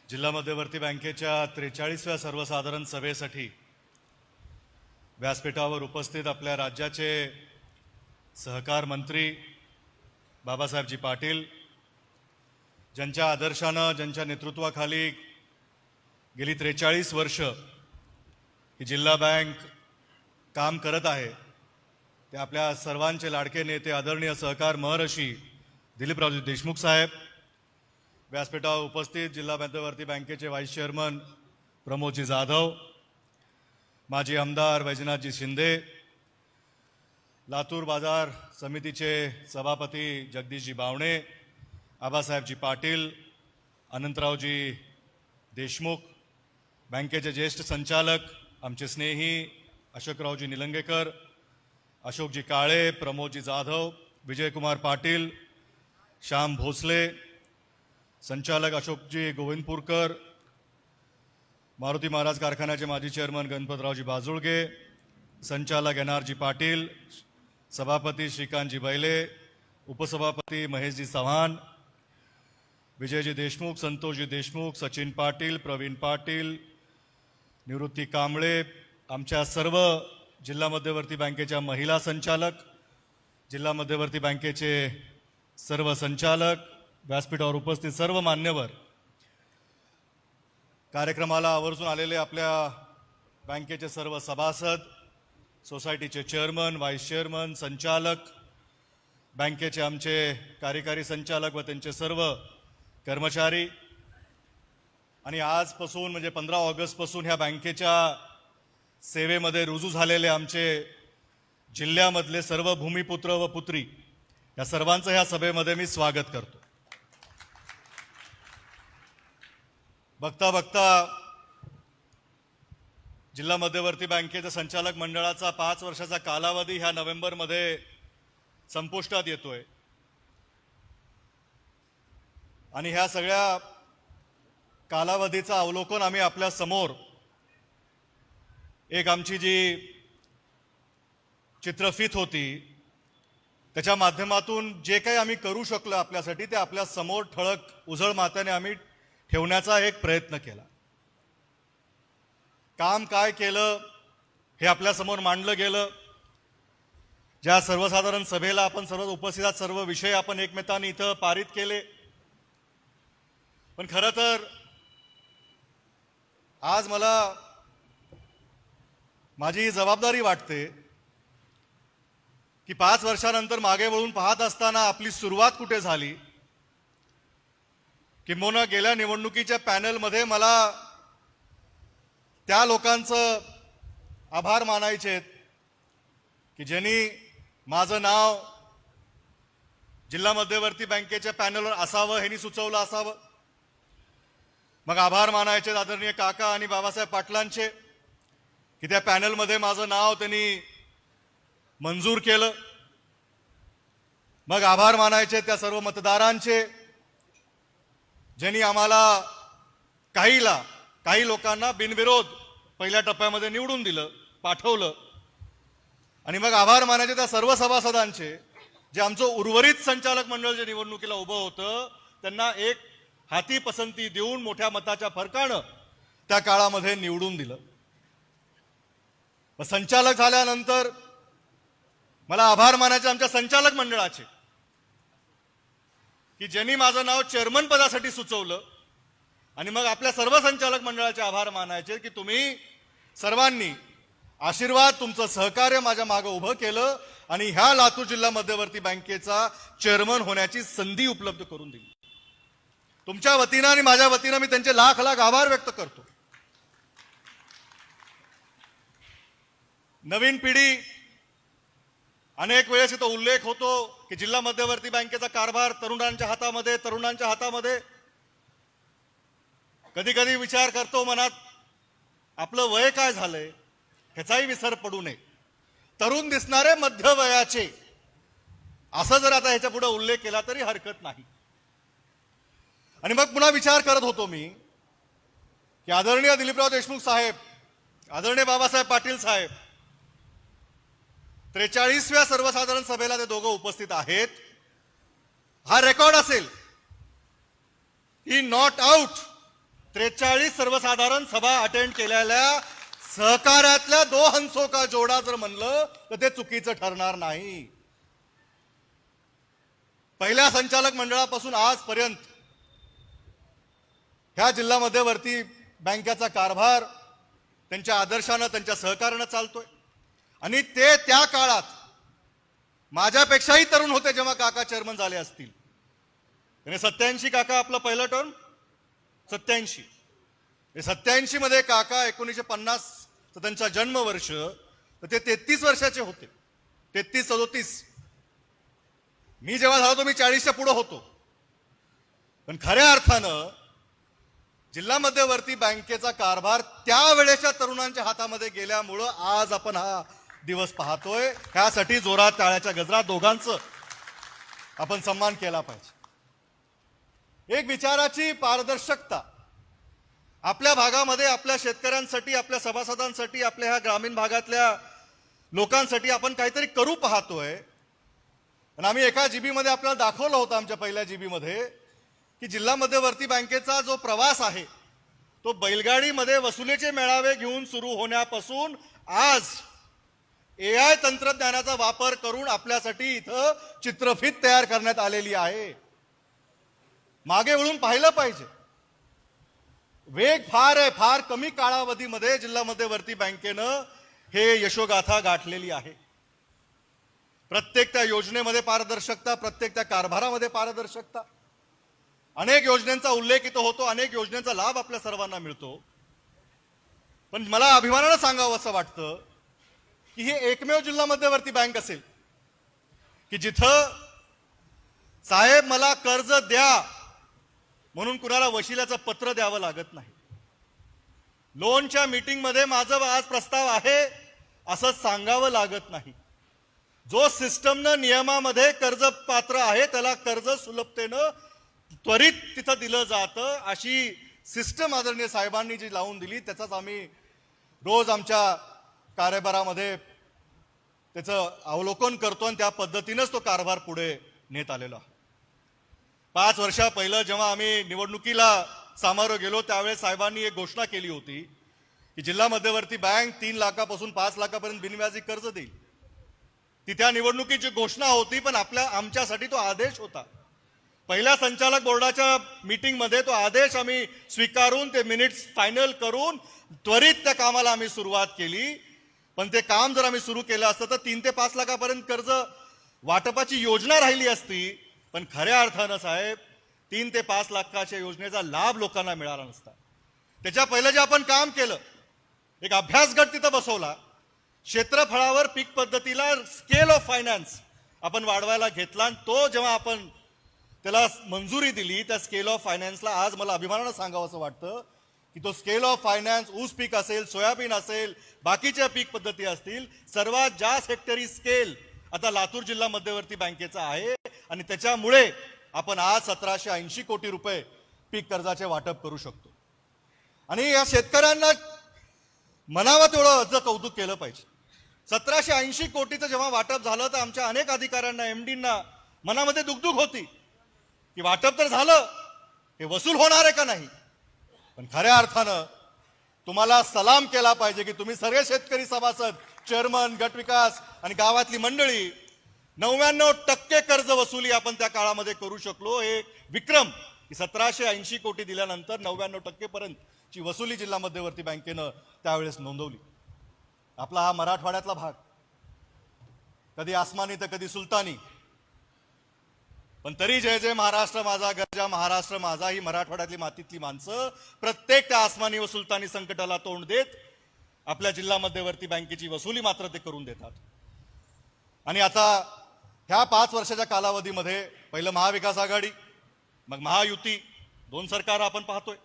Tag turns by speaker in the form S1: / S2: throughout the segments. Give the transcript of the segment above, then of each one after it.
S1: जिल्हा मध्यवर्ती बँकेच्या 43व्या सर्वसाधारण सभेसाठी व्यासपीठावर उपस्थित आपल्या राज्याचे सहकार मंत्री बाबासाहेबजी पाटील, ज्यांच्या आदर्शानं ज्यांच्या नेतृत्वाखाली गेली 43 वर्ष ही जिल्हा बँक काम करत आहे, ते आपल्या सर्वांचे लाडके नेते आदरणीय सहकार महर्षी दिलीपरावजी देशमुख साहेब, व्यासपीठावर उपस्थित जिल्हा मध्यवर्ती बँकेचे व्हाईस चेअरमन प्रमोदजी जाधव, माजी आमदार वैजनाथजी शिंदे, लातूर बाजार समितीचे सभापती जगदीशजी बावणे, आबासाहेबजी पाटील, अनंतरावजी देशमुख, बँकेचे ज्येष्ठ संचालक आमचे स्नेही अशोकरावजी निलंगेकर, अशोकजी काळे, प्रमोदजी जाधव, विजयकुमार पाटील, श्याम भोसले, संचालक अशोकजी गोविंदपूरकर, मारुती महाराज कारखान्याचे माजी चेअरमन गणपतरावजी बाजुळगे, संचालक NRG पाटील, सभापती श्रीकांतजी बैले, उपसभापती महेशजी चव्हाण, विजयजी देशमुख, संतोषजी देशमुख, सचिन पाटील, प्रवीण पाटील, निवृत्ती कांबळे, आमच्या सर्व जिल्हा मध्यवर्ती बँकेच्या महिला संचालक, जिल्हा मध्यवर्ती बँकेचे सर्व संचालक, व्यासपीठावर उपस्थित सर्व मान्यवर, कार्यक्रमाला आवर्जून आलेले आपल्या बँकेचे सर्व सभासद, सोसायटीचे चेअरमन, व्हाईस चेअरमन, संचालक, बँकेचे आमचे कार्यकारी संचालक व त्यांचे सर्व कर्मचारी, आणि आजपासून म्हणजे 15 ऑगस्टपासून ह्या बँकेच्या सेवेमध्ये रुजू झालेले आमचे जिल्ह्यामधले सर्व भूमिपुत्र व पुत्री, या सर्वांचं ह्या सभेमध्ये मी स्वागत करतो. बघता बघता जिल्हा मध्यवर्ती बँकेच्या संचालक मंडळाचा 5 वर्षाचा कालावधी ह्या नोव्हेंबरमध्ये संपुष्टात येतोय, आणि ह्या सगळ्या कालावधीचं अवलोकन आम्ही आपल्या समोर एक आमची जी चित्रफित होती त्याच्या माध्यमातून जे काही आम्ही करू शकलो आपल्यासाठी ते आपल्या समोर ठळक उजळ माथ्याने आम्ही ठेवण्याचा एक प्रयत्न केला. काम काय केलं हे आपल्या समोर मांडलं गेलं. ज्या सर्वसाधारण सभेला आपण सर्व उपस्थित आहात, सर्व विषय आपण एकमेकांनी इथं पारित केले, पण खरं तर आज मला माझी ही जबाबदारी वाटते की 5 वर्षानंतर मागे वळून पाहत असताना आपली सुरुवात कुठे झाली, किंबहुना गेल्या निवडणुकीच्या पॅनलमध्ये मला त्या लोकांचं आभार मानायचे की ज्यांनी माझं नाव जिल्हा मध्यवर्ती बँकेच्या पॅनलवर असावं, ह्यांनी सुचवलं असावं. मग आभार मानायचे आदरणीय काका आणि बाबासाहेब पाटलांचे की त्या पॅनलमध्ये माझं नाव त्यांनी मंजूर केलं. मग आभार मानायचे त्या सर्व मतदारांचे ज्यांनी आम्हाला काही लोकांना बिनविरोध पहिल्या टप्प्यामध्ये निवडून दिलं, पाठवलं. आणि मग आभार मानायचे त्या सर्व सभासदांचे जे आमचं उर्वरित संचालक मंडळ जे निवडणुकीला उभं होतं त्यांना एक हाती पसंती देऊन मोठ्या मताच्या फरकानं त्या काळामध्ये निवडून दिलं. संचालक झाल्यानंतर मला आभार मानायचे आमच्या संचालक मंडळाचे की ज्यांनी माझं नाव चेअरमन पदासाठी सुचवलं. आणि मग आपल्या सर्व संचालक मंडळाचे आभार मानायचे की तुम्ही सर्वांनी आशीर्वाद, तुमचं सहकार्य माझ्या मागे उभं केलं आणि ह्या लातूर जिल्हा मध्यवर्ती बँकेचा चेअरमन होण्याची संधी उपलब्ध करून दिली. तुमच्या वतीनं आणि माझ्या वतीनं मी त्यांचे लाख लाख आभार व्यक्त करतो. नवीन पिढी, अनेक वेळेस इथं उल्लेख होतो की जिल्हा मध्यवर्ती बँकेचा कारभार तरुणांच्या हातामध्ये. कधी कधी विचार करतो मनात, आपलं वय काय झालंय ह्याचाही विसर पडू नये. तरुण दिसणारे मध्यवयाचे, असं जर आता ह्याच्या पुढे उल्लेख केला तरी हरकत नाही. आणि मग पुन्हा विचार करत होतो मी की आदरणीय दिलीपराव देशमुख साहेब, आदरणीय बाबासाहेब पाटील साहेब 43व्या सर्वसाधारण सभेला ते दोघं उपस्थित आहेत. हा रेकॉर्ड असेल. ही नॉट आउट 43 सर्वसाधारण सभा अटेंड केलेल्या सहकार्यातल्या 2 हंसों का जोडा जर म्हणलं तर ते चुकीचं ठरणार नाही. पहिल्या संचालक मंडळापासून आजपर्यंत ह्या जिल्हा मध्यवर्ती बँकेचा कारभार त्यांच्या आदर्शानं त्यांच्या सहकार्यानं चालतोय. आणि ते त्या काळात माझ्यापेक्षाही तरुण होते जेव्हा काका चेअरमन झाले असतील. आणि 87 काका आपलं पहिलं टर्म 87. 87 मध्ये काका 1950 त्यांचा जन्मवर्ष, तर ते 33 वर्षाचे होते. 33-37. मी जेव्हा झालो मी 40च्या पुढे होतो. पण खऱ्या अर्थानं जिल्हा मध्यवर्ती बँकेचा कारभार त्यावेळेच्या तरुणांच्या हातामध्ये गेल्यामुळं आज आपण हा दिवस पाहतोय. त्यासाठी जोरात टाळ्याच्या गजरात दोघांचं आपण सन्मान केला पाहिजे. एक विचाराची पारदर्शकता आपल्या भागामध्ये आपल्या शेतकऱ्यांसाठी, आपल्या सभासदांसाठी, आपल्या ह्या ग्रामीण भागातल्या लोकांसाठी आपण काहीतरी करू पाहतोय. आणि आम्ही एका जीबी मध्ये आपल्याला दाखवलं होतं, आमच्या पहिल्या जीबी मध्ये, की जिल्हा मध्यवर्ती बँकेचा जो प्रवास आहे तो बैलगाडीमध्ये वसुलीचे मेळावे घेऊन सुरू होण्यापासून आज AI तंत्रज्ञानाचा वापर करून आपल्यासाठी इथं चित्रफित तयार करण्यात आलेली आहे. मागे वळून पाहिलं पाहिजे. वेग फार आहे. फार कमी कालावधीमध्ये जिल्हा मध्यवर्ती बँकेनं हे यशोगाथा गाठलेली आहे. प्रत्येक त्या योजनेमध्ये पारदर्शकता, प्रत्येक त्या कारभारामध्ये पारदर्शकता. अनेक योजनांचा उल्लेख इथं होतो, अनेक योजनांचा लाभ आपल्या सर्वांना मिळतो. पण मला अभिमानानं सांगावं असं वाटतं की ही एकमेव जिल्हा मध्यवर्ती बँक असेल की जिथं साहेब मला कर्ज द्या म्हणून कुणाला वशिल्याचं पत्र द्यावं लागत नाही. लोनच्या मीटिंग मध्ये माझं आज प्रस्ताव आहे असं सांगावं लागत नाही. जो सिस्टमनं नियमामध्ये कर्ज पात्र आहे त्याला कर्ज सुलभतेनं त्वरित तिथं दिलं जातं. अशी सिस्टम आदरणीय साहेबांनी जी लावून दिली त्याचाच आम्ही रोज आमच्या कारभारामध्ये त्याचं अवलोकन करतो आणि त्या पद्धतीनंच तो कारभार पुढे नेत आलेला आहे. 5 वर्षा पहिलं जेव्हा आम्ही निवडणुकीला सामोरं गेलो त्यावेळेस साहेबांनी एक घोषणा केली होती की जिल्हा मध्यवर्ती बँक 3 लाखापासून 5 लाखापर्यंत बिनव्याजी कर्ज देईल. ती त्या निवडणुकीची घोषणा होती, पण आमच्यासाठी तो आदेश होता. पहिल्या संचालक बोर्डाच्या मीटिंग मध्ये तो आदेश आम्ही स्वीकारून ते मिनिट्स फायनल करून त्वरित त्या कामाला आम्ही सुरुवात केली. पण ते काम जर आम्ही सुरू केलं असतं तर 3 ते 5 लाखापर्यंत कर्ज वाटपाची योजना राहिली असती. पण खऱ्या अर्थानं साहेब 3 ते 5 लाखाच्या योजनेचा लाभ लोकांना मिळाला नसता. त्याच्या पहिलं जे आपण काम केलं, एक अभ्यास गट तिथं बसवला. क्षेत्रफळावर पीक पद्धतीला स्केल ऑफ फायनान्स आपण वाढवायला घेतला आणि तो जेव्हा आपण त्याला मंजुरी दिली त्या स्केल ऑफ फायनान्सला आज मला अभिमानानं सांगावं असं वाटतं की तो स्केल ऑफ फायनान्स ऊस पीक असेल, सोयाबीन असेल, बाकीच्या पीक पद्धती असतील, सर्वात जास्त हेक्टरी स्केल आता लातूर जिल्हा मध्यवर्ती बँकेचा आहे. आणि त्याच्यामुळे आपण आज 1780 कोटी रुपये पीक कर्जाचे वाटप करू शकतो. आणि या शेतकऱ्यांना म्हणावं तेवढं कौतुक केलं पाहिजे. 1780 कोटीचं जेव्हा वाटप झालं तर आमच्या अनेक अधिकाऱ्यांना, एमडींना मनामध्ये दुगदुग होती की वाटप तर झालं, हे वसूल होणार आहे का नाही. पण खऱ्या अर्थानं तुम्हाला सलाम केला पाहिजे की तुम्ही सगळे शेतकरी सभासद, चेअरमन, गट विकास आणि गावातली मंडळी 99% कर्ज वसुली आपण त्या काळामध्ये करू शकलो. हे विक्रम की 1780 कोटी दिल्यानंतर 99% पर्यंतची वसुली जिल्हा मध्यवर्ती बँकेनं त्यावेळेस नोंदवली. आपला हा मराठवाड्यातला भाग कधी आसमानी तर कधी सुलतानी, पण तरी जय जय महाराष्ट्र माझा, गरजा महाराष्ट्र माझा, ही मराठवाड्यातली मातीतली माणसं प्रत्येक त्या आसमानी व सुलतानी संकटाला तोंड देत आपल्या जिल्हा मध्यवर्ती बँकेची वसुली मात्र ते करून देतात. आणि आता ह्या 5 वर्षाच्या कालावधीमध्ये पहिलं महाविकास आघाडी, मग महायुती, 2 सरकार आपण पाहतोय.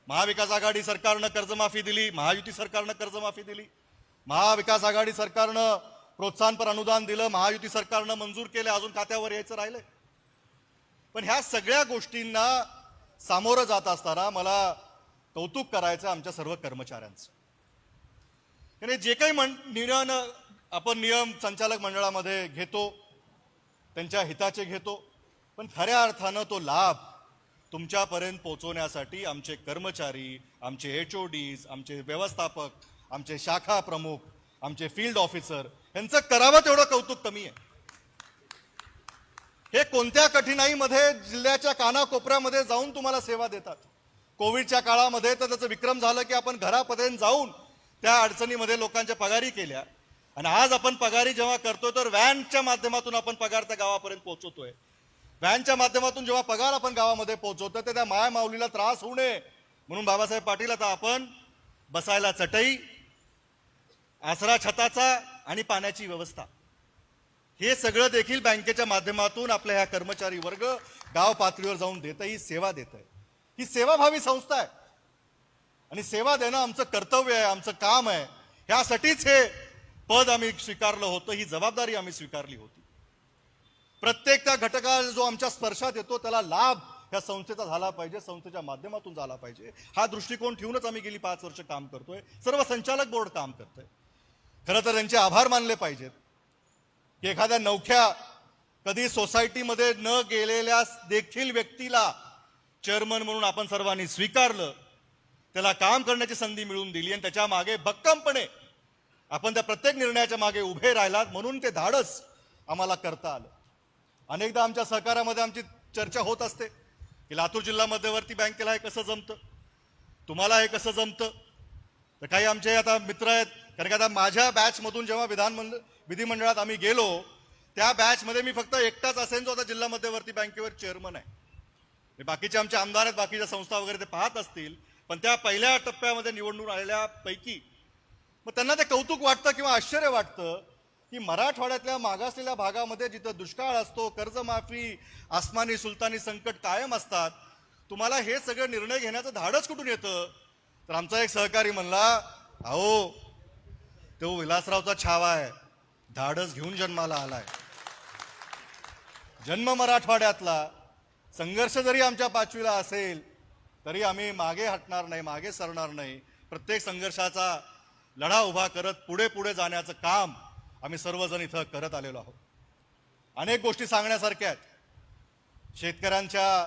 S1: महाविकास आघाडी सरकारनं कर्जमाफी दिली, महायुती सरकारनं कर्जमाफी दिली. महाविकास आघाडी सरकारनं प्रोत्साहनपर अनुदान दिलं, महायुती सरकारनं मंजूर केले, अजून खात्यावर यायचं राहिलंय. पण ह्या सगळ्या गोष्टींना सामोरं जात असताना मला कौतुक करायचं आमच्या सर्व कर्मचाऱ्यांचं. आणि जे काही आपण नियम संचालक मंडळामध्ये घेतो त्यांच्या हिताचे घेतो, पण खऱ्या अर्थानं तो लाभ तुमच्यापर्यंत पोहोचवण्यासाठी आमचे कर्मचारी, आमचे HODs, आमचे व्यवस्थापक, आमचे शाखा प्रमुख, आमचे फील्ड ऑफिसर यांचं करावं तेवढं कौतुक कमी आहे. हे कोणत्या कठीणाईमध्ये जिल्ह्याच्या कानाकोपऱ्यामध्ये जाऊन तुम्हाला सेवा देतात. कोविडच्या काळामध्ये तर त्याचं विक्रम झालं की आपण घरापर्यंत जाऊन त्या अडचणीमध्ये लोकांच्या पगारी केल्या. आणि आज आपण पगारी जेव्हा करतोय तर व्हॅनच्या माध्यमातून आपण पगार त्या गावापर्यंत पोहोचवतोय. व्हॅनच्या माध्यमातून जेव्हा पगार आपण गावामध्ये पोहोचवतो तर त्या माया माऊलीला त्रास होऊ नये म्हणून बाबासाहेब पाटील आता आपण बसायला चटई, आसरा छताचा आणि पाण्याची व्यवस्था हे सगळं देखील बँकेच्या माध्यमातून आपल्या ह्या कर्मचारी वर्ग गाव पातळीवर जाऊन देत ही सेवा देत आहे. ही सेवाभावी संस्था आहे आणि सेवा देणं आमचं कर्तव्य आहे, आमचं काम आहे. ह्यासाठीच हे पद आम्ही स्वीकारलं होतं, ही जबाबदारी आम्ही स्वीकारली होती. प्रत्येक त्या घटकाला जो आमच्या स्पर्शात येतो त्याला लाभ ह्या संस्थेचा झाला पाहिजे, संस्थेच्या माध्यमातून झाला पाहिजे. हा दृष्टिकोन ठेवूनच आम्ही गेली 5 वर्ष काम करतोय. सर्व संचालक बोर्ड काम करतोय. खरं तर त्यांचे आभार मानले पाहिजेत की एखाद्या नवख्या कधी सोसायटीमध्ये न गेलेल्या देखील व्यक्तीला चेअरमन म्हणून आपण सर्वांनी स्वीकारलं, त्याला काम करण्याची संधी मिळवून दिली आणि त्याच्या मागे भक्कमपणे आपण त्या प्रत्येक निर्णयाच्या मागे उभे राहिलात म्हणून ते धाडस आम्हाला करता आलं. अनेकदा आमच्या सहकार्यामध्ये आमची चर्चा होत असते की लातूर जिल्हा मध्यवर्ती बँकेला हे कसं जमतं, तुम्हाला हे कसं जमतं. तर काही आमचे आता मित्र आहेत, कारण की आता माझ्या बॅचमधून जेव्हा विधिमंडळात आम्ही गेलो त्या बॅचमध्ये मी फक्त एकटाच असेन जो आता जिल्हा मध्यवर्ती बँकेवर चेअरमन आहे. बाकीचे आमचे आमदार आहेत, बाकीच्या संस्था वगैरे ते पाहत असतील, पण त्या पहिल्या टप्प्यामध्ये निवडून आलेल्या पैकी मग त्यांना ते कौतुक वाटतं किंवा आश्चर्य वाटतं की मराठवाड्यातल्या मागासलेल्या भागामध्ये जिथं दुष्काळ असतो, कर्जमाफी, आसमानी सुलतानी संकट कायम असतात, तुम्हाला हे सगळे निर्णय घेण्याचं धाडस कुठून येतं. तर आमचा एक सहकारी म्हणला, अहो तो विलासरावचा छावा आहे, धाडस घेऊन जन्माला आलाय. जन्म मराठवाड्यातला, संघर्ष जरी आमच्या पाचवीला असेल तरी आम्ही मागे हटणार नाही, मागे सरणार नाही. प्रत्येक संघर्षाचा लढा उभा करत पुढे पुढे जाण्याचं काम आम्ही सर्वजण इथं करत आलेलो आहोत. अनेक गोष्टी सांगण्यासारख्या आहेत. शेतकऱ्यांच्या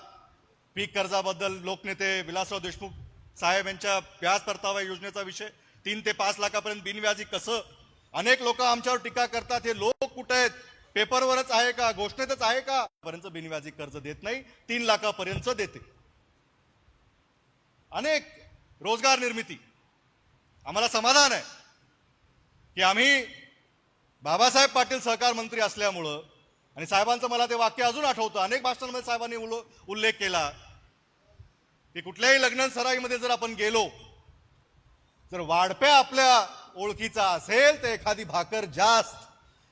S1: पीक कर्जाबद्दल लोकनेते विलासराव देशमुख साहेब यांच्या व्याज परतावा योजनेचा विषय, 3 ते 5 लाखापर्यंत बिनव्याजी कसं. अनेक लोक आमच्यावर टीका करतात, हे लोक कुठे आहेत, पेपरवरच आहे का, घोषणेतच आहे का. पर्यंत बिनव्याजी कर्ज देत नाही, 3 लाखापर्यंत देते. अनेक रोजगार निर्मिती. आम्हाला समाधान आहे की आम्ही बाबासाहेब पाटील सहकार मंत्री असल्यामुळं, आणि साहेबांचं मला ते वाक्य अजून आठवतं, अनेक भाषणांमध्ये साहेबांनी उल्लेख केला की कुठल्याही लग्न सराईमध्ये जर आपण गेलो जर वाढप्या आपल्या ओळखीचा असेल तर एखादी भाकर जास्त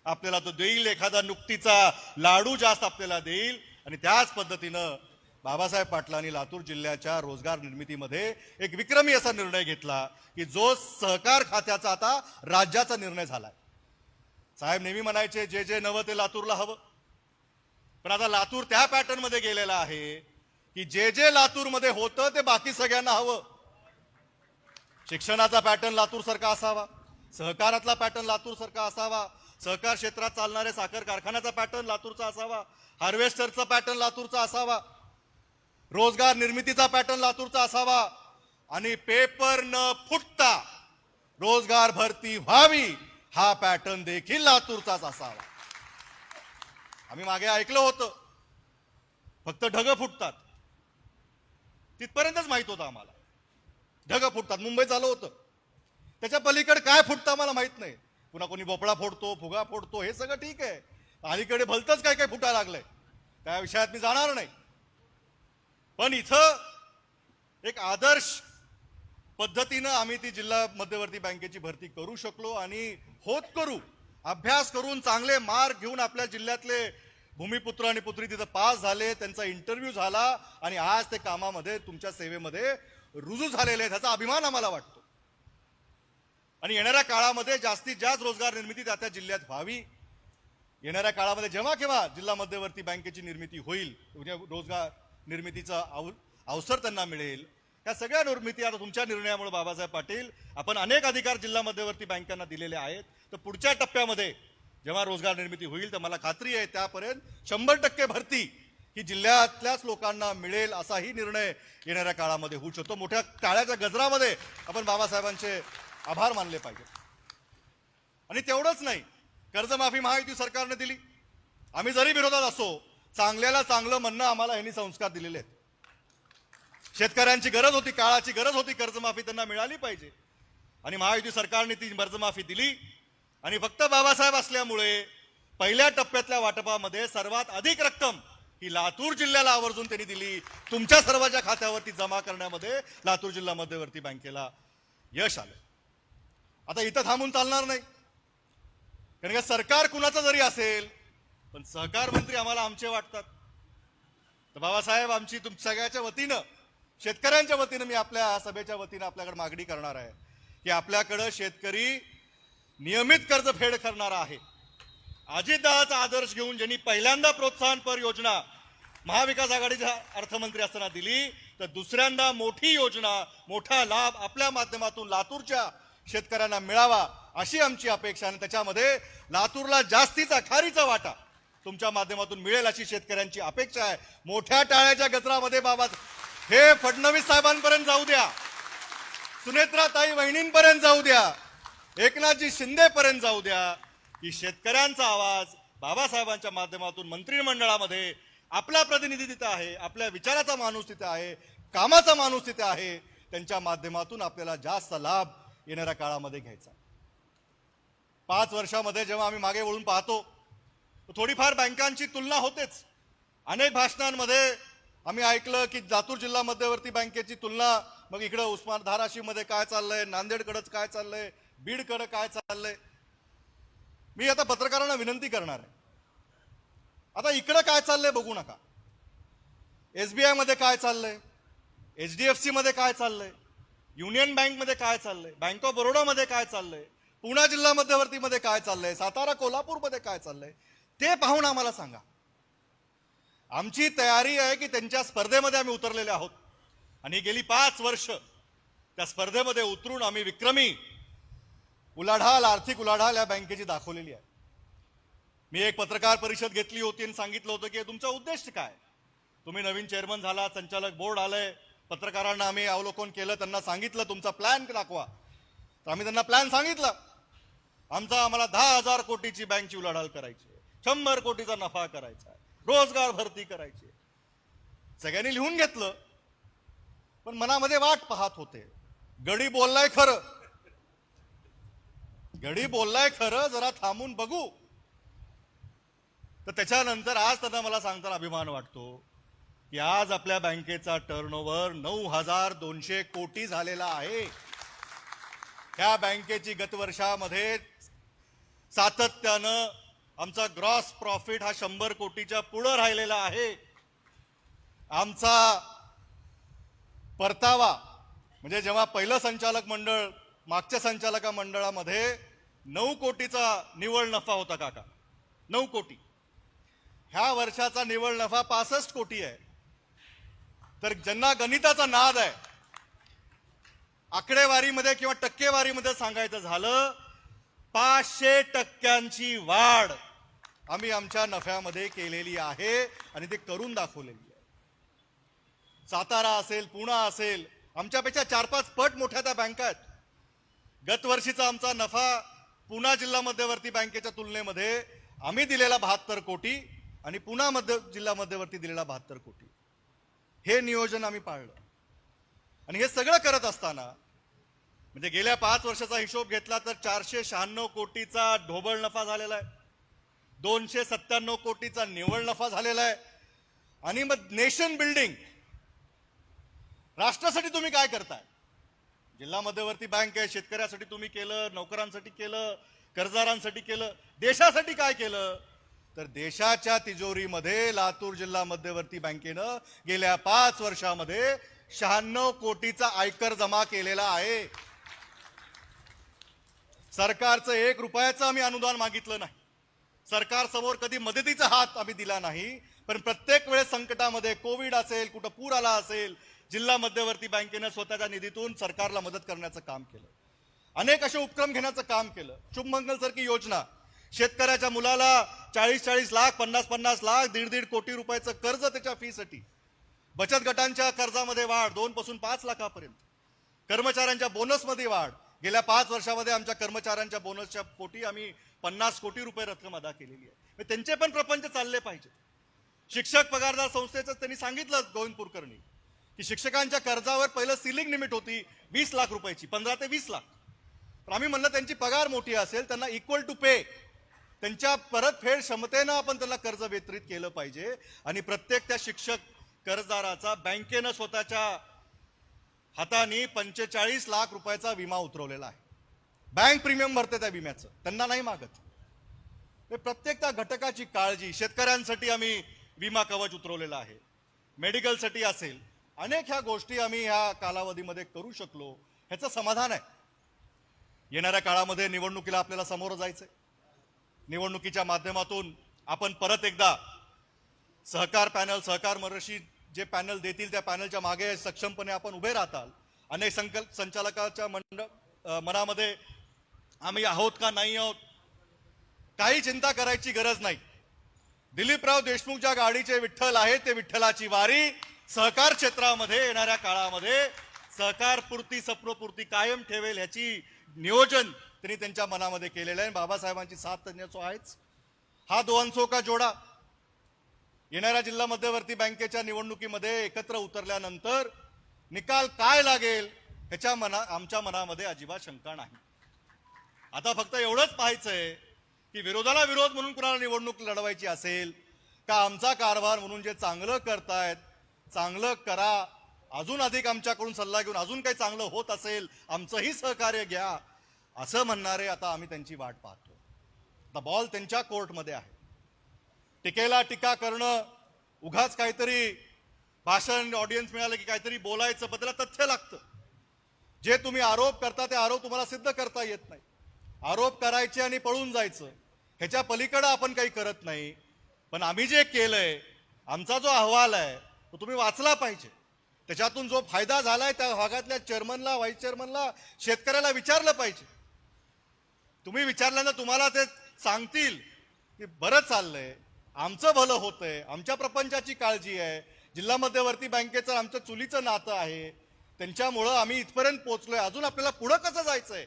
S1: आपल्याला तो देईल, एखादा नुकतीचा लाडू जास्त आपल्याला देईल. आणि त्याच पद्धतीनं बाबासाहेब पाटलांनी लातूर जिल्ह्याच्या रोजगार निर्मितीमध्ये एक विक्रमी असा निर्णय घेतला की जो सहकार खात्याचा आता राज्याचा निर्णय झालाय. साहेब नेहमी म्हणायचे जे जे नवं ते लातूरला हवं, पण आता लातूर त्या पॅटर्न मध्ये गेलेला आहे की जे जे लातूरमध्ये होतं ते बाकी सगळ्यांना हवं. शिक्षणाचा पॅटर्न लातूर सारखा असावा, सहकारातला पॅटर्न लातूर सारखा असावा, सहकार क्षेत्रात चालणारे साखर कारखान्याचा पॅटर्न लातूरचा असावा, हार्वेस्टरचा पॅटर्न लातूरचा असावा, रोजगार निर्मितीचा पॅटर्न लातूरचा असावा आणि पेपर न फुटता रोजगार भरती व्हावी हा पॅटर्न देखील लातूरचाच असावा. आम्ही मागे ऐकलं होतं फक्त ढग फुटतात, तिथपर्यंतच माहित होतं आम्हाला. ढग फुटतात, मुंबईत झालं होतं, त्याच्या पलीकडे काय फुटतं आम्हाला माहित नाही. पुन्हा कोणी भोपळा फोडतो, फुगा फोडतो, हे सगळं ठीक आहे. अलीकडे भलतंच काय काय फुटायला लागलंय, त्या विषयात मी जाणार नाही. पण इथं एक आदर्श पद्धतीनं आम्ही ती जिल्हा मध्यवर्ती बँकेची भरती करू शकलो आणि होत करू, अभ्यास करून चांगले मार्क घेऊन आपल्या जिल्ह्यातले भूमिपुत्र आणि पुत्री तिथं पास झाले, त्यांचा इंटरव्ह्यू झाला आणि आज ते कामामध्ये तुमच्या सेवेमध्ये रुजू झालेले आहेत, ह्याचा अभिमान आम्हाला वाटतो. आणि येणाऱ्या काळामध्ये जास्तीत जास्त रोजगार निर्मिती त्या जिल्ह्यात व्हावी. येणाऱ्या काळामध्ये जेव्हा केव्हा जिल्हा मध्यवर्ती बँकेची निर्मिती होईल, रोजगार निर्मितीचा अवसर त्यांना मिळेल. या सगळ्या निर्मिती आता तुमच्या निर्णयामुळे बाबासाहेब पाटील आपण अनेक अधिकार जिल्हा मध्यवर्ती बँकांना दिलेले आहेत. तर पुढच्या टप्प्यामध्ये जेव्हा रोजगार निर्मिती होईल तर मला खात्री आहे त्यापर्यंत 100% भरती की जिल्ह्यातल्याच लोकांना मिळेल असाही निर्णय येणाऱ्या काळामध्ये होऊ शकतो. मोठ्या टाळ्याच्या गजरामध्ये आपण बाबासाहेबांचे आभार मानले पाहिजे. आणि तेवढंच नाही, कर्जमाफी महायुती सरकारने दिली. आम्ही जरी विरोधात असो, चांगल्याला चांगलं म्हणणं आम्हाला यांनी संस्कार दिलेले आहेत. शेतकऱ्यांची गरज होती, काळाची गरज होती, कर्जमाफी त्यांना मिळाली पाहिजे आणि महायुती सरकारने ती कर्जमाफी दिली. आणि फक्त बाबासाहेब असल्यामुळे पहिल्या टप्प्यातल्या वाटपामध्ये सर्वात अधिक रक्कम ही लातूर जिल्ह्याला आवर्जून त्यांनी दिली. तुमच्या सर्वांच्या खात्यावरती जमा करण्यामध्ये लातूर जिल्हा मध्यवर्ती बँकेला यश आलं. आता इथं थांबून चालणार नाही, कारण का सरकार कुणाचं जरी असेल पण सहकार मंत्री आम्हाला आमचे वाटतात. तर बाबासाहेब, आमची सगळ्याच्या वतीनं, शेतकऱ्यांच्या वतीनं मी आपल्या सभेच्या वतीनं आपल्याकडे मागणी करणार आहे की आपल्याकडं शेतकरी नियमित कर्जफेड करणारा आहे. अजितदादाचा आदर्श घेऊन ज्यांनी पहिल्यांदा प्रोत्साहनपर योजना महाविकास आघाडीच्या अर्थमंत्री असताना दिली, तर दुसऱ्यांदा मोठी योजना, मोठा लाभ आपल्या माध्यमातून लातूरच्या शेतकऱ्यांना मिळावा अशी आमची अपेक्षा. आणि त्याच्यामध्ये लातूरला जास्तीचा खारीचा वाटा तुमच्या माध्यमातून मिळेल अशी शेतकऱ्यांची अपेक्षा आहे. मोठ्या टाळ्याच्या गजरामध्ये बाबा हे फडणवीस साहेबांपर्यंत जाऊ द्या, सुनेत्राताई वहिनींपर्यंत जाऊ द्या, एकनाथजी शिंदेपर्यंत जाऊ द्या, की शेतकऱ्यांचा आवाज बाबासाहेबांच्या माध्यमातून मंत्रिमंडळामध्ये आपला प्रतिनिधी तिथे आहे, आपल्या विचाराचा माणूस तिथे आहे, कामाचा माणूस तिथे आहे. त्यांच्या माध्यमातून आपल्याला जास्त लाभ येणाऱ्या काळामध्ये घ्यायचा. 5 वर्षामध्ये जेव्हा आम्ही मागे वळून पाहतो, थोडीफार बँकांची तुलना होतेच. अनेक भाषणांमध्ये आम्ही ऐकलं की लातूर जिल्हा मध्यवर्ती बँकेची तुलना, मग इकडे उस्मान धाराशिवमध्ये काय चाललंय, नांदेडकडेच काय चाललंय, बीडकडे काय चाललंय. मी आता पत्रकारांना विनंती करणार आहे, आता इकडे काय चाललंय बघू नका. SBI मध्ये काय चाललंय, HDFC मध्ये काय चाललंय, युनियन बँक मध्ये काय चाललंय, बँक ऑफ बरोडा मध्ये काय चाललंय, पुणे जिल्हा मध्यवर्ती मध्ये काय चाललंय, सातारा कोल्हापूर मध्ये काय चाललंय, ते पाहून आम्हाला सांगा. आमची तयारी आहे की त्यांच्या स्पर्धेमध्ये आम्ही उतरलेले आहोत आणि गेली 5 वर्ष त्या स्पर्धेमध्ये उतरून आम्ही विक्रमी उलाढाल, आर्थिक उलाढाल या बँकेची दाखवलेली आहे. मी एक पत्रकार परिषद घेतली होती आणि सांगितलं होतं की तुमचा उद्देश काय. तुम्ही नवीन चेअरमन झाला, संचालक बोर्ड आलंय, पत्रकारांना आम्ही अवलोकन केलं, त्यांना सांगितलं तुमचा प्लॅन दाखवा. तर आम्ही त्यांना प्लॅन सांगितलं. आम्हाला 10,000 कोटीची बँकची उलाढाल करायची, 100 कोटीचा नफा करायचा, रोजगार भरती करायची. सगळ्यांनी लिहून घेतलं, पण मनामध्ये वाट पाहत होते. गडी बोललाय खरं, गडी बोललाय खरं, जरा थांबून बघू. तर त्याच्यानंतर आज त्यांना मला सांगताना अभिमान वाटतो की आज आपल्या बँकेचा टर्नओव्हर 9,200 कोटी झालेला आहे. ह्या बँकेची गत वर्षामध्ये सातत्यानं आमचा ग्रॉस प्रॉफिट हा 100 कोटीच्या पुढे राहिलेला आहे. आमचा परतावा म्हणजे जेव्हा पहिलं संचालक मंडळ, मागच्या संचालक मंडळामध्ये 9 कोटीचा निव्वळ नफा होता काका, 9 कोटी. ह्या वर्षाचा निव्वळ नफा 65 कोटी आहे. तर ज्यांना गणिताचा नाद आहे, आकडेवारीमध्ये किंवा टक्केवारीमध्ये सांगायचं झालं, 500% वाढ आम्ही आमच्या नफ्यामध्ये केलेली आहे आणि ते करून दाखवलेली आहे. सातारा असेल, पुणे असेल, आमच्यापेक्षा 4-5 पट मोठ्या त्या बँका आहेत. गत वर्षीचा आमचा नफा पुणे जिल्हा मध्यवर्ती बँकेच्या तुलनेमध्ये आम्ही दिलेला 72 कोटी आणि पुणे जिल्हा मध्यवर्ती दिलेला 72 कोटी. हे नियोजन आम्ही पाळलं. आणि हे सगळं करत असताना म्हणजे गेल्या 5 वर्षाचा हिशोब घेतला तर 496 कोटीचा ढोबळ नफा झालेला आहे, 297 कोटीचा निव्वळ नफा झालेला आहे. आणि मग नेशन बिल्डिंग, राष्ट्रासाठी तुम्ही काय करताय? जिल्हा मध्यवर्ती बँक आहे, शेतकऱ्यासाठी तुम्ही केलं, नोकरांसाठी केलं, कर्जदारांसाठी केलं, देशासाठी काय केलं? तर देशाच्या तिजोरीमध्ये लातूर जिल्हा मध्यवर्ती बँकेनं गेल्या 5 वर्षामध्ये 96 कोटीचा आयकर जमा केलेला आहे. सरकारचं 1 रुपयाचं आम्ही अनुदान मागितलं नाही, सरकार समोर कधी मदतीचा हात आम्ही दिला नाही. पण प्रत्येक वेळेस संकटामध्ये, कोविड असेल, कुठं पूर आला असेल, जिल्हा मध्यवर्ती बँकेनं स्वतःच्या निधीतून सरकारला मदत करण्याचं काम केलं. अनेक असे उपक्रम घेण्याचं काम केलं. शुभमंगल सारखी योजना शेतकऱ्याच्या मुलाला 40-40 लाख, 50-50 लाख, 1.5 कोटी रुपयाचं कर्ज त्याच्या फीसाठी, बचत गटांच्या कर्जामध्ये वाढ 2 पासून 5 लाखापर्यंत, कर्मचाऱ्यांच्या बोनसमध्ये वाढ. गेल्या 5 वर्षामध्ये आमच्या कर्मचाऱ्यांच्या बोनसच्या पोटी आम्ही 50 कोटी रुपये रक्कम अदा केलेली आहे. त्यांचे पण प्रपंच चालले पाहिजे. शिक्षक पगारदार संस्थेचं त्यांनी सांगितलं गोविंदपूरकरनी की शिक्षकांच्या कर्जावर पहिलं सिलिंग लिमिट होती 20 लाख रुपयाची, 15 ते 20 लाख. पण आम्ही म्हणलं त्यांची पगार मोठी असेल, त्यांना इक्वल टू पे, त्यांच्या परतफेड क्षमतेनं आपण त्यांना कर्ज वितरित केलं पाहिजे. आणि प्रत्येक त्या शिक्षक कर्जदाराचा बँकेनं स्वतःच्या हाताने 45 लाख रुपयाचा विमा उतरवलेला आहे. बँक प्रीमियम भरते त्या विम्याचं, त्यांना नाही मागत. प्रत्येक त्या घटकाची काळजी. शेतकऱ्यांसाठी आम्ही विमा कवच उतरवलेला आहे, मेडिकलसाठी असेल, अनेक ह्या गोष्टी आम्ही ह्या कालावधीमध्ये करू शकलो, ह्याचं समाधान आहे. येणाऱ्या काळामध्ये निवडणुकीला आपल्याला समोर जायचंय. निवडणुकीच्या माध्यमातून आपण परत एकदा सहकार पॅनल, सहकार मंडळाशी जे पॅनल देतील त्या पॅनलच्या मागे सक्षमपणे आपण उभे राहताल. अनेक संचालकाच्या मनामध्ये आम्ही आहोत का नाही आहोत, काही चिंता करायची गरज नाही. दिलीपराव देशमुख ज्या गाडीचे विठ्ठल आहेत ते विठ्ठलाची वारी सहकार क्षेत्रामध्ये येणाऱ्या काळामध्ये सहकारपूर्ती, स्वप्नपूर्ती कायम ठेवेल ह्याची नियोजन त्यांनी त्यांच्या मनामध्ये केलेलं आहे. बाबासाहेबांची साथ त्यांच्यासो आहेच. हा दोघांचो का जोडा. येणाऱ्या जिल्हा मध्यवर्ती बँकेच्या निवडणुकीमध्ये एकत्र उतरल्यानंतर निकाल काय लागेल ह्याच्या आमच्या मनामध्ये अजिबात शंका नाही. आता फक्त एवढंच पाहायचंय की विरोधाला विरोध म्हणून कुणाला निवडणूक लढवायची असेल का, आमचा कारभार म्हणून जे चांगलं करतायत चांगलं करा, अजून अधिक आमच्याकडून सल्ला घेऊन अजून काही चांगलं होत असेल आमचंही सहकार्य घ्या, असं म्हणणारे आता आम्ही त्यांची वाट पाहतो. आता बॉल त्यांच्या कोर्टमध्ये आहे. टीकेला टीका करणं, उगाच काहीतरी भाषण, ऑडियन्स मिळालं की काहीतरी बोलायचं, पण त्याला तथ्य लागतं. जे तुम्ही आरोप करता ते आरोप तुम्हाला सिद्ध करता येत नाही. आरोप करायचे आणि पळून जायचं, ह्याच्या पलीकडे आपण काही करत नाही. पण आम्ही जे केलंय, आमचा जो अहवाल आहे तो तुम्ही वाचला पाहिजे. त्याच्यातून जो फायदा झालाय त्या भागातल्या चेअरमनला, व्हाईस चेअरमनला, शेतकऱ्याला विचारलं पाहिजे. तुम्ही विचारल्यानंतर तुम्हाला ते सांगतील की बरं चाललंय, आमचं भलं होतंय, आमच्या प्रपंचाची काळजी आहे, जिल्हा मध्यवर्ती बँकेचं आमचं चुलीचं नातं आहे, त्यांच्यामुळं आम्ही इथपर्यंत पोहोचलोय, अजून आपल्याला पुढं कसं जायचंय.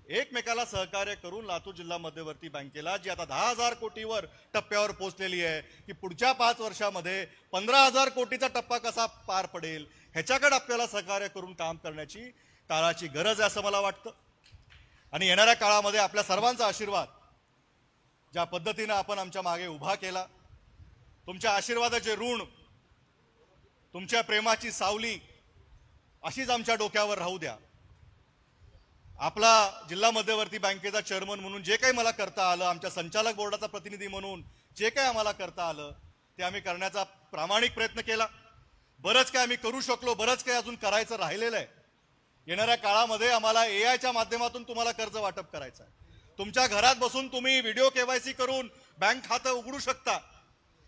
S1: एकमेकाला सहकार्य करून लातूर जिल्हा मध्यवर्ती बँकेला जी आता 10,000 कोटीवर टप्प्यावर पोहोचलेली आहे, की पुढच्या 5 वर्षामध्ये 15,000 कोटीचा टप्पा कसा पार पडेल ह्याच्याकडे आपल्याला सहकार्य करून काम करण्याची काळाची गरज आहे असं मला वाटतं. आणि येणाऱ्या काळामध्ये आपल्या सर्वांचा आशीर्वाद ज्या पद्धतीनं आपण आमच्या मागे उभा केला, तुमच्या आशीर्वादाचे ऋण, तुमच्या प्रेमाची सावली अशीच आमच्या डोक्यावर राहू द्या. आपला जिल्हा मध्यवर्ती बँकेचा चेअरमन म्हणून जे काही मला करता आलं, आमच्या संचालक बोर्डाचा प्रतिनिधी म्हणून जे काही आम्हाला करता आलं ते आम्ही करण्याचा प्रामाणिक प्रयत्न केला. बरंच काही आम्ही करू शकलो, बरंच काही अजून करायचं राहिलेलं आहे. येणाऱ्या काळामध्ये आम्हाला एआयच्या माध्यमातून तुम्हाला कर्ज वाटप करायचं आहे. तुमच्या घरात बसून तुम्ही व्हिडिओ केवायसी करून बँक खातं उघडू शकता,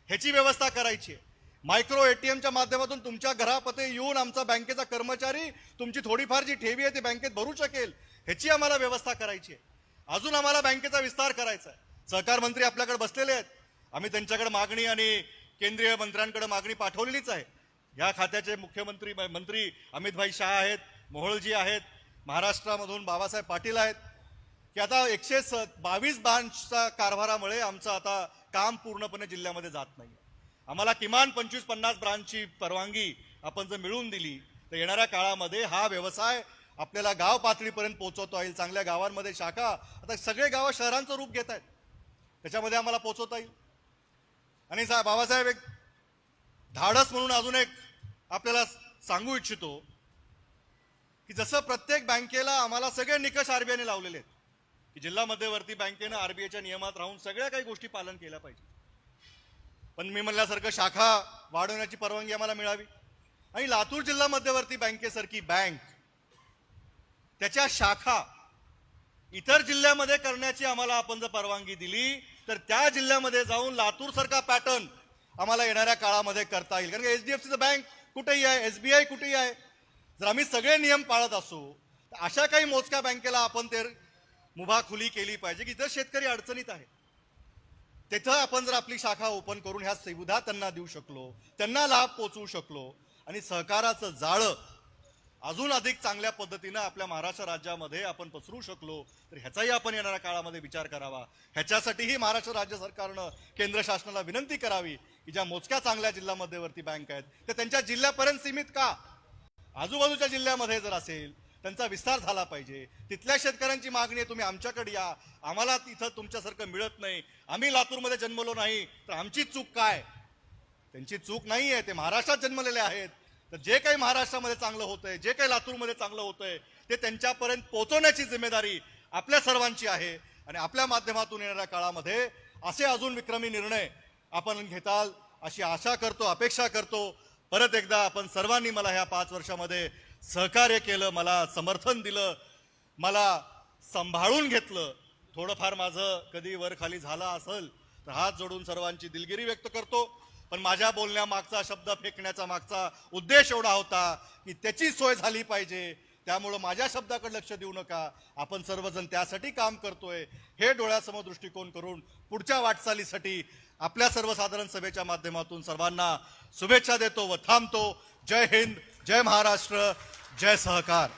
S1: ह्याची व्यवस्था करायची आहे. मायक्रो एटीएमच्या माध्यमातून तुमच्या घरापते येऊन आमचा बँकेचा कर्मचारी तुमची थोडीफार जी ठेवी आहे ती बँकेत भरू शकेल, ह्याची आम्हाला व्यवस्था करायची आहे. अजून आम्हाला बँकेचा विस्तार करायचा आहे. सहकार मंत्री आपल्याकडे बसलेले आहेत, आम्ही त्यांच्याकडे मागणी आणि केंद्रीय मंत्र्यांकडे मागणी पाठवलेलीच आहे. या खात्याचे मंत्री अमितभाई शाह आहेत, मोहोळजी आहेत, महाराष्ट्रामधून बाबासाहेब पाटील आहेत, की आता 122 ब्रांचच्या कारभारामुळे आमचं आता काम पूर्णपणे जिल्ह्यामध्ये जात नाही. आम्हाला किमान 25-50 ब्रांचची परवानगी आपण जर मिळवून दिली तर येणाऱ्या काळामध्ये हा व्यवसाय आपल्याला गाव पातळीपर्यंत पोहोचवता येईल. चांगल्या गावांमध्ये शाखा, आता सगळे गावं शहरांचं रूप घेत आहेत, त्याच्यामध्ये आम्हाला पोहोचवता येईल. आणि बाबासाहेब एक धाडस म्हणून अजून एक आपल्याला सांगू इच्छितो की जसं प्रत्येक बँकेला आम्हाला सगळे निकष आरबीआयने लावलेले आहेत की जिल्हा मध्यवर्ती बँकेनं आरबीआयच्या नियमात राहून सगळ्या काही गोष्टी पालन केल्या पाहिजे. पण मी म्हणल्यासारखं शाखा वाढवण्याची परवानगी आम्हाला मिळावी. आणि लातूर जिल्हा मध्यवर्ती बँकेसारखी बँक त्याच्या शाखा इतर जिल्ह्यामध्ये करण्याची आम्हाला आपण जर परवानगी दिली तर त्या जिल्ह्यामध्ये जाऊन लातूर सारखा पॅटर्न आम्हाला येणाऱ्या काळामध्ये करता येईल. कारण की एचडीएफसीचं बँक कुठेही आहे, एसबीआय कुठेही आहे. जर आम्ही सगळे नियम पाळत असू तर अशा काही मोजक्या बँकेला आपण ते मुभा खुली केली पाहिजे की जर शेतकरी अडचणीत आहे तिथं आपण जर आपली शाखा ओपन करून ह्या सुविधा त्यांना देऊ शकलो, त्यांना लाभ पोचवू शकलो आणि सहकाराचं जाळं अजून अधिक चांगल्या पद्धतीनं आपल्या महाराष्ट्र राज्यामध्ये आपण पसरू शकलो तर ह्याचाही आपण येणाऱ्या काळामध्ये विचार करावा. ह्याच्यासाठीही महाराष्ट्र राज्य सरकारनं केंद्र शासनाला विनंती करावी की ज्या मोजक्या चांगल्या जिल्हा मध्यवर्ती बँक आहेत ते त्यांच्या जिल्ह्यापर्यंत सीमित का, आजूबाजूच्या जिल्ह्यामध्ये जर असेल त्यांचा विस्तार झाला पाहिजे. तिथल्या शेतकऱ्यांची मागणी आहे तुम्ही आमच्याकडे या, आम्हाला तिथं तुमच्यासारखं मिळत नाही, आम्ही लातूरमध्ये जन्मलो नाही तर आमची चूक काय. त्यांची चूक नाही आहे, ते महाराष्ट्रात जन्मलेले आहेत. तर जे काही महाराष्ट्रामध्ये चांगलं होतंय, जे काही लातूरमध्ये चांगलं होतंय ते त्यांच्यापर्यंत पोहोचवण्याची जिम्मेदारी आपल्या सर्वांची आहे. आणि आपल्या माध्यमातून येणाऱ्या काळामध्ये असे अजून विक्रमी निर्णय आपण घेताल अशी आशा करतो, अपेक्षा करतो. परत एकदा आपण सर्वांनी मला ह्या 5 वर्षामध्ये सहकार्य केलं, मला समर्थन दिलं, मला सांभाळून घेतलं. थोडंफार माझं कधी वर खाली झालं असेल तर हात जोडून सर्वांची दिलगिरी व्यक्त करतो. पण माझ्या बोलण्यामागचा, शब्द फेकण्याचा मागचा उद्देश एवढा होता की त्याची सोय झाली पाहिजे. त्यामुळं माझ्या शब्दाकडे लक्ष देऊ नका, आपण सर्वजण त्यासाठी काम करतोय हे डोळ्यासमोर दृष्टिकोन करून पुढच्या वाटचालीसाठी आपल्या सर्वसाधारण सभेच्या माध्यमातून सर्वांना शुभेच्छा देतो व थांबतो. जय हिंद, जय महाराष्ट्र, जय सहकार.